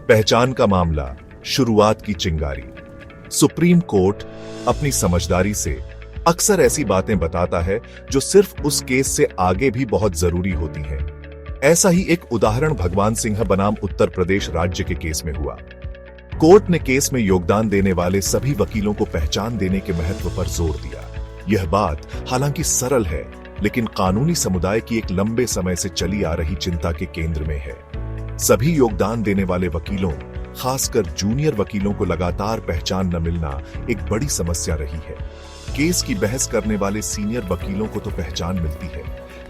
पहचान का मामला, शुरुआत की चिंगारी। सुप्रीम कोर्ट अपनी समझदारी से अक्सर ऐसी बातें बताता है जो सिर्फ उस केस से आगे भी बहुत जरूरी होती हैं। ऐसा ही एक उदाहरण भगवान सिंह बनाम उत्तर प्रदेश राज्य के केस में हुआ। कोर्ट ने केस में योगदान देने वाले सभी वकीलों को पहचान देने के महत्व पर जोर दिया। यह बात हालांकि सरल है, लेकिन कानूनी समुदाय की एक लंबे समय से चली आ रही चिंता के केंद्र में है। सभी योगदान देने वाले वकीलों, खासकर जूनियर वकीलों को लगातार पहचान न मिलना एक बड़ी समस्या रही है। केस की बहस करने वाले सीनियर वकीलों को तो पहचान मिलती है,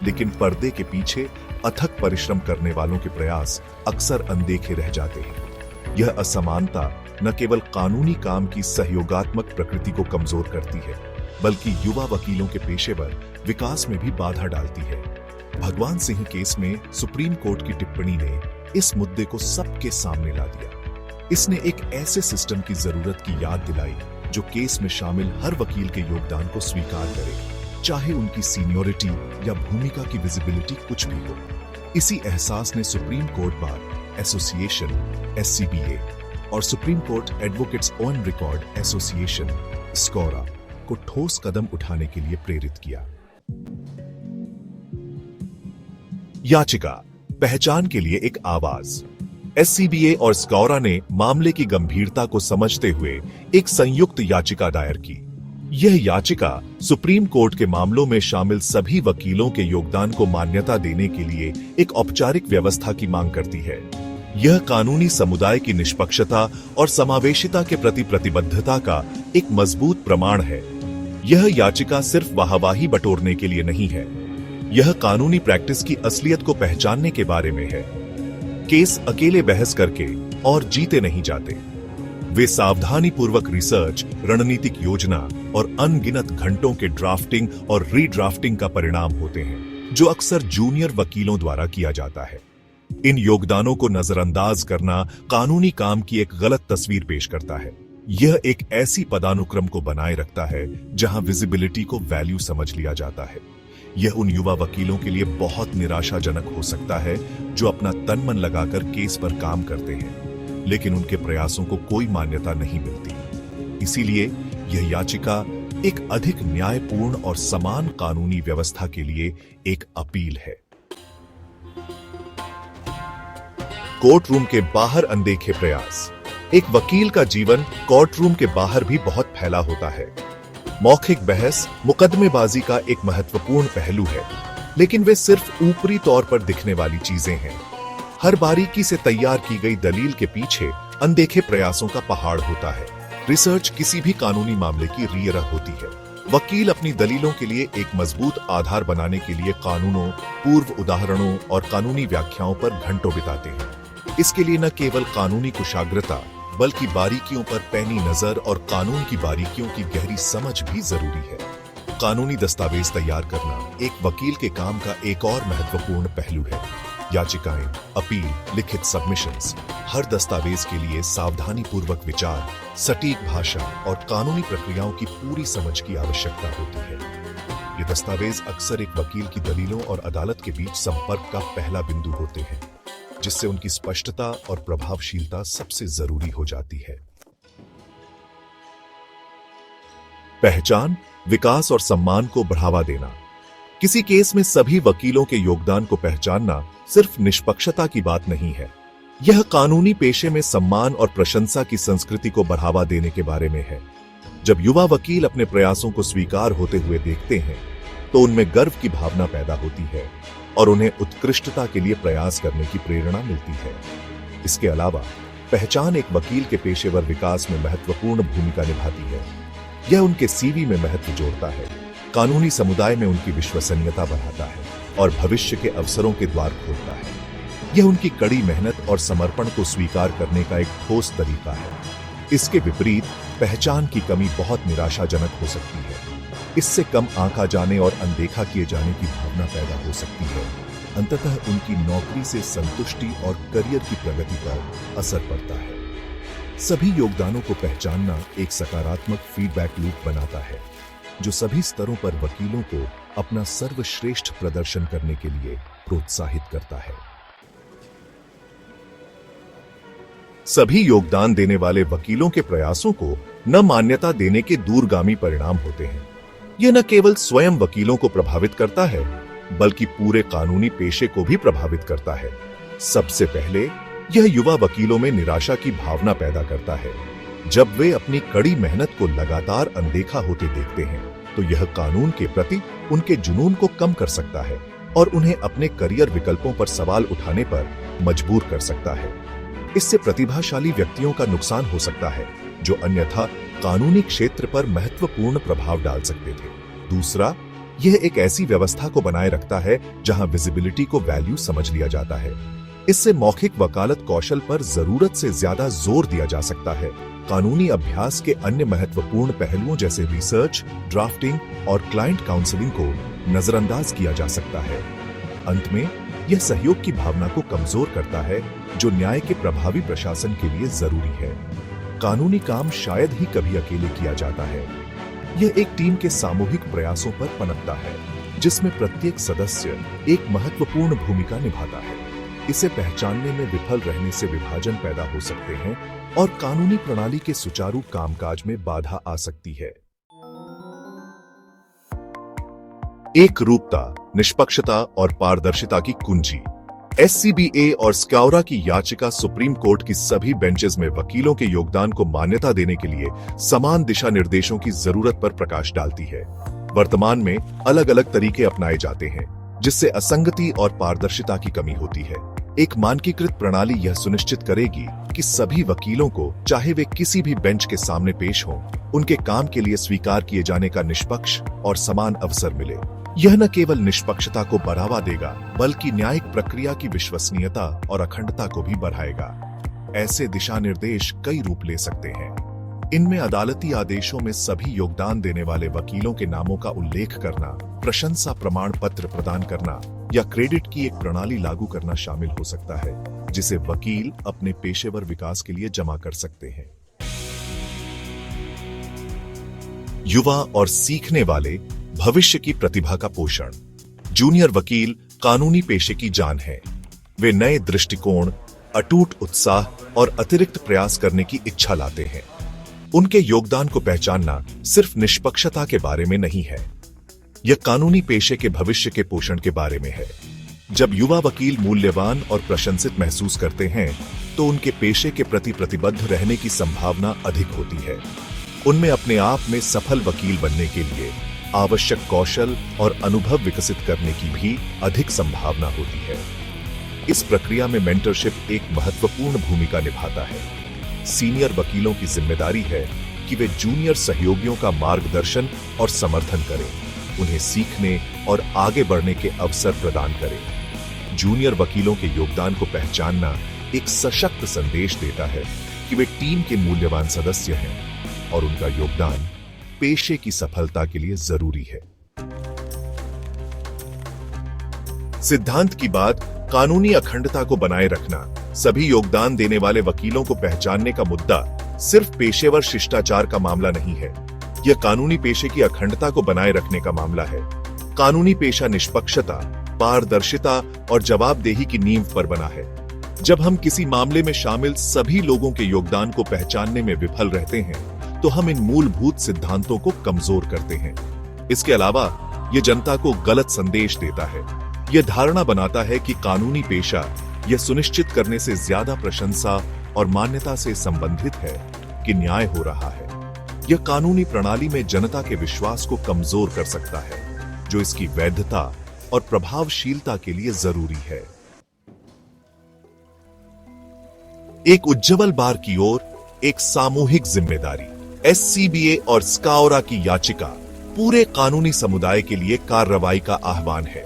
लेकिन पर्दे के पीछे अथक परिश्रम करने वालों के प्रयास अक्सर अनदेखे रह जाते हैं। यह असमानता न केवल कानूनी काम की सहयोगात्मक प्रकृति को कमजोर करती है, बल्कि युवा वकीलों के पेशेवर विकास में भी बाधा डालती है। भगवान सिंह केस में सुप्रीम कोर्ट की टिप्पणी ने इस मुद्दे को सबके सामने ला दिया। इसने एक ऐसे सिस्टम की जरूरत की याद दिलाई जो केस में शामिल हर वकील के योगदान को स्वीकार करे, चाहे उनकी सीनियोरिटी या भूमिका की विजिबिलिटी कुछ भी हो। इसी एहसास ने supreme court bar association (SCBA) और supreme court advocates on record association (SCORA) को ठोस कदम उठाने के लिए प्रेरित किया। याचिका, पहचान के लिए एक आवाज। SCBA और SCORA ने मामले की गंभीरता को समझते हुए एक संयुक्त याचिका दायर की। यह याचिका सुप्रीम कोर्ट के मामलों में शामिल सभी वकीलों के योगदान को मान्यता देने के लिए एक औपचारिक व्यवस्था की मांग करती है। यह कानूनी समुदाय की निष्पक्षता और समावेशिता के प्रति प्रतिबद्धता का एक मजबूत प्रमाण है। यह याचिका सिर्फ वाहवाही बटोरने के लिए नहीं है, यह कानूनी प्रैक्टिस की असलियत को पहचानने के बारे में है। केस अकेले बहस करके और जीते नहीं जाते। वे सावधानी पूर्वक रिसर्च, रणनीतिक योजना और अनगिनत घंटों के ड्राफ्टिंग और रीड्राफ्टिंग का परिणाम होते हैं, जो अक्सर जूनियर वकीलों द्वारा किया जाता है। इन योगदानों को नजरअंदाज करना कानूनी काम की एक गलत तस्वीर पेश करता है। यह एक ऐसी पदानुक्रम को बनाए रखता है जहां विजिबिलिटी को वैल्यू समझ लिया जाता है। यह उन युवा वकीलों के लिए बहुत निराशाजनक हो सकता है जो अपना तन मन लगाकर केस पर काम करते हैं, लेकिन उनके प्रयासों को कोई मान्यता नहीं मिलती। इसीलिए यह याचिका एक अधिक न्यायपूर्ण और समान कानूनी व्यवस्था के लिए एक अपील है। कोर्ट रूम के बाहर अनदेखे प्रयास। एक वकील का जीवन कोर्ट रूम के बाहर भी बहुत फैला होता है। मौखिक बहस मुकदमेबाजी का एक महत्वपूर्ण पहलू है, लेकिन वे सिर्फ ऊपरी तौर पर दिखने वाली चीजें हैं। हर बारीकी से तैयार की गई दलील के पीछे अनदेखे प्रयासों का पहाड़ होता है। रिसर्च किसी भी कानूनी मामले की रीढ़ होती है। वकील अपनी दलीलों के लिए एक मजबूत आधार बनाने के लिए कानूनों, पूर्व उदाहरणों और कानूनी व्याख्याओं पर घंटों बिताते हैं। इसके लिए न केवल कानूनी कुशाग्रता, बल्कि बारीकियों पर पैनी नजर और कानून की बारीकियों की गहरी समझ भी जरूरी है। कानूनी दस्तावेज तैयार करना एक वकील के काम का एक और महत्वपूर्ण पहलू है। याचिकाएं, अपील, लिखित सबमिशंस, हर दस्तावेज के लिए सावधानी पूर्वक विचार, सटीक भाषा और कानूनी प्रक्रियाओं की पूरी समझ की आवश्यकता होती है। ये दस्तावेज अक्सर एक वकील की दलीलों और अदालत के बीच संपर्क का पहला बिंदु होते हैं, जिससे उनकी स्पष्टता और प्रभावशीलता सबसे जरूरी हो जाती है। पहचान, विकास और सम्मान को बढ़ावा देना। किसी केस में सभी वकीलों के योगदान को पहचानना सिर्फ निष्पक्षता की बात नहीं है, यह कानूनी पेशे में सम्मान और प्रशंसा की संस्कृति को बढ़ावा देने के बारे में है। जब युवा वकील अपने प्रयासों को स्वीकार होते हुए देखते हैं, तो उनमें गर्व की भावना पैदा होती है और उन्हें उत्कृष्टता के लिए प्रयास करने की प्रेरणा मिलती है। इसके अलावा पहचान एक वकील के पेशेवर विकास में महत्वपूर्ण भूमिका निभाती है। यह उनके सीवी में महत्व जोड़ता है, कानूनी समुदाय में उनकी विश्वसनीयता बढ़ाता है और भविष्य के अवसरों के द्वार खोलता है। यह उनकी कड़ी मेहनत और समर्पण को स्वीकार करने का एक ठोस तरीका है। इसके विपरीत पहचान की कमी बहुत निराशाजनक हो सकती है। इससे कम आंका जाने और अनदेखा किए जाने की भावना पैदा हो सकती है। अंततः उनकी नौकरी से संतुष्टि और करियर की प्रगति पर असर पड़ता है। सभी योगदानों को पहचानना एक सकारात्मक फीडबैक लूप बनाता है, जो सभी स्तरों पर वकीलों को अपना सर्वश्रेष्ठ प्रदर्शन करने के लिए प्रोत्साहित करता है। सभी योगदान देने वाले वकीलों के प्रयासों को न मान्यता देने के दूरगामी परिणाम होते हैं। यह न केवल स्वयं वकीलों को प्रभावित करता है, बल्कि पूरे कानूनी पेशे को भी प्रभावित करता है। सबसे पहले यह युवा वकीलों में निराशा की भावना पैदा करता है। जब वे अपनी कड़ी मेहनत को लगातार अनदेखा होते देखते हैं, तो यह कानून के प्रति उनके जुनून को कम कर सकता है और उन्हें अपने करियर विकल्पों पर सवाल उठाने पर मजबूर कर सकता है। इससे प्रतिभाशाली व्यक्तियों का नुकसान हो सकता है, जो अन्यथा कानूनी क्षेत्र पर महत्वपूर्ण प्रभाव डाल सकते थे। दूसरा, यह एक ऐसी व्यवस्था को बनाए रखता है जहां विजिबिलिटी को वैल्यू समझ लिया जाता है। इससे मौखिक वकालत कौशल पर जरूरत से ज्यादा जोर दिया जा सकता है। कानूनी अभ्यास के अन्य महत्वपूर्ण पहलुओं जैसे रिसर्च, ड्राफ्टिंग और क्लाइंट काउंसलिंग को नजरअंदाज किया जा सकता है। अंत में यह सहयोग की भावना को कमजोर करता है, जो न्याय के प्रभावी प्रशासन के लिए जरूरी है। कानूनी काम शायद ही कभी अकेले किया जाता है। यह एक टीम के सामूहिक प्रयासों पर पनपता है, जिसमें प्रत्येक सदस्य एक महत्वपूर्ण भूमिका निभाता है। इसे पहचानने में विफल रहने से विभाजन पैदा हो सकते हैं और कानूनी प्रणाली के सुचारू कामकाज में बाधा आ सकती है। एक रूपता, निष्पक्षता और पारदर्शिता की कुंजी। एससीबीए और स्काउरा की याचिका सुप्रीम कोर्ट की सभी बेंचेस में वकीलों के योगदान को मान्यता देने के लिए समान दिशा निर्देशों की जरूरत पर प्रकाश डालती है। वर्तमान में अलग अलग तरीके अपनाए जाते हैं, जिससे असंगति और पारदर्शिता की कमी होती है। एक मानकीकृत प्रणाली यह सुनिश्चित करेगी कि सभी वकीलों को, चाहे वे किसी भी बेंच के सामने पेश हों, उनके काम के लिए स्वीकार किए जाने का निष्पक्ष और समान अवसर मिले। यह न केवल निष्पक्षता को बढ़ावा देगा, बल्कि न्यायिक प्रक्रिया की विश्वसनीयता और अखंडता को भी बढ़ाएगा। ऐसे दिशा निर्देश कई रूप ले सकते हैं। इनमें अदालती आदेशों में सभी योगदान देने वाले वकीलों के नामों का उल्लेख करना, प्रशंसा प्रमाण पत्र प्रदान करना या क्रेडिट की एक प्रणाली लागू करना शामिल हो सकता है, जिसे वकील अपने पेशेवर विकास के लिए जमा कर सकते हैं। युवा और सीखने वाले भविष्य की प्रतिभा का पोषण। जूनियर वकील कानूनी पेशे की जान है। वे नए दृष्टिकोण, अटूट उत्साह और अतिरिक्त प्रयास करने की इच्छा लाते हैं। उनके योगदान को पहचानना सिर्फ निष्पक्षता के बारे में नहीं है, यह कानूनी पेशे के भविष्य के पोषण के बारे में है। जब युवा वकील मूल्यवान और प्रशंसित महसूस करते हैं, तो उनके पेशे के प्रति प्रतिबद्ध रहने की संभावना अधिक होती है। उनमें अपने आप में सफल वकील बनने के लिए आवश्यक कौशल और अनुभव विकसित करने की भी अधिक संभावना होती है। इस प्रक्रिया में मेंटरशिप एक महत्वपूर्ण भूमिका निभाता है। सीनियर वकीलों की जिम्मेदारी है कि वे जूनियर सहयोगियों का मार्गदर्शन और समर्थन करें, उन्हें सीखने और आगे बढ़ने के अवसर प्रदान करें। जूनियर वकीलों के योगदान को पहचानना एक सशक्त संदेश देता है कि वे टीम के मूल्यवान सदस्य हैं और उनका योगदान पेशे की सफलता के लिए जरूरी है। सिद्धांत की बात कानूनी अखंडता को बनाए रखना। सभी योगदान देने वाले वकीलों को पहचानने का मुद्दा सिर्फ पेशेवर शिष्टाचार का मामला नहीं है, यह कानूनी पेशे की अखंडता को बनाए रखने का मामला है। कानूनी पेशा निष्पक्षता, पारदर्शिता और जवाबदेही की नींव पर बना है। जब हम किसी मामले में शामिल सभी लोगों के योगदान को पहचानने में विफल रहते हैं, तो हम इन मूलभूत सिद्धांतों को कमजोर करते हैं। इसके अलावा यह जनता को गलत संदेश देता है। यह धारणा बनाता है कि कानूनी पेशा यह सुनिश्चित करने से ज्यादा प्रशंसा और मान्यता से संबंधित है कि न्याय हो रहा है। यह कानूनी प्रणाली में जनता के विश्वास को कमजोर कर सकता है, जो इसकी वैधता और प्रभावशीलता के लिए जरूरी है। एक उज्जवल बार की ओर, एक सामूहिक जिम्मेदारी। एससीबीए और स्काउरा की याचिका पूरे कानूनी समुदाय के लिए कार्रवाई का आह्वान है।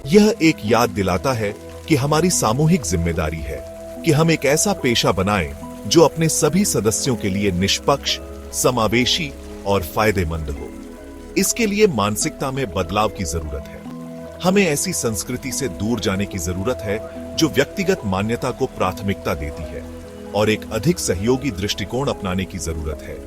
यह एक याद दिलाता है कि हमारी सामूहिक जिम्मेदारी है कि हम एक ऐसा पेशा बनाएं जो अपने सभी सदस्यों के लिए निष्पक्ष, समावेशी और फायदेमंद हो। इसके लिए मानसिकता में बदलाव की जरूरत है। हमें ऐसी संस्कृति से दूर जाने की जरूरत है जो व्यक्तिगत मान्यता को प्राथमिकता देती है, और एक अधिक सहयोगी दृष्टिकोण अपनाने की जरूरत है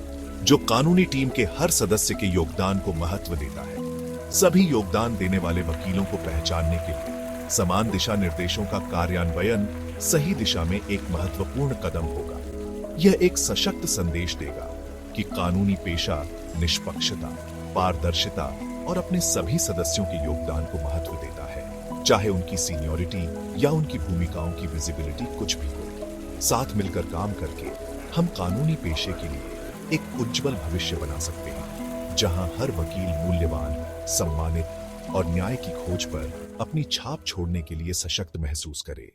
जो कानूनी टीम के हर सदस्य के योगदान को महत्व देता है। सभी योगदान देने वाले वकीलों को पहचानने के लिए समान दिशा निर्देशों का कार्यान्वयन सही दिशा में एक महत्वपूर्ण कदम होगा। यह एक सशक्त संदेश देगा कि कानूनी पेशा निष्पक्षता, पारदर्शिता और अपने सभी सदस्यों के योगदान को महत्व देता है, चाहे उनकी सीनियरिटी या उनकी भूमिकाओं की विजिबिलिटी कुछ भी हो। साथ मिलकर काम करके हम कानूनी पेशे के लिए एक उज्जवल भविष्य बना सकते हैं, जहां हर वकील मूल्यवान, सम्मानित और न्याय की खोज पर अपनी छाप छोड़ने के लिए सशक्त महसूस करे।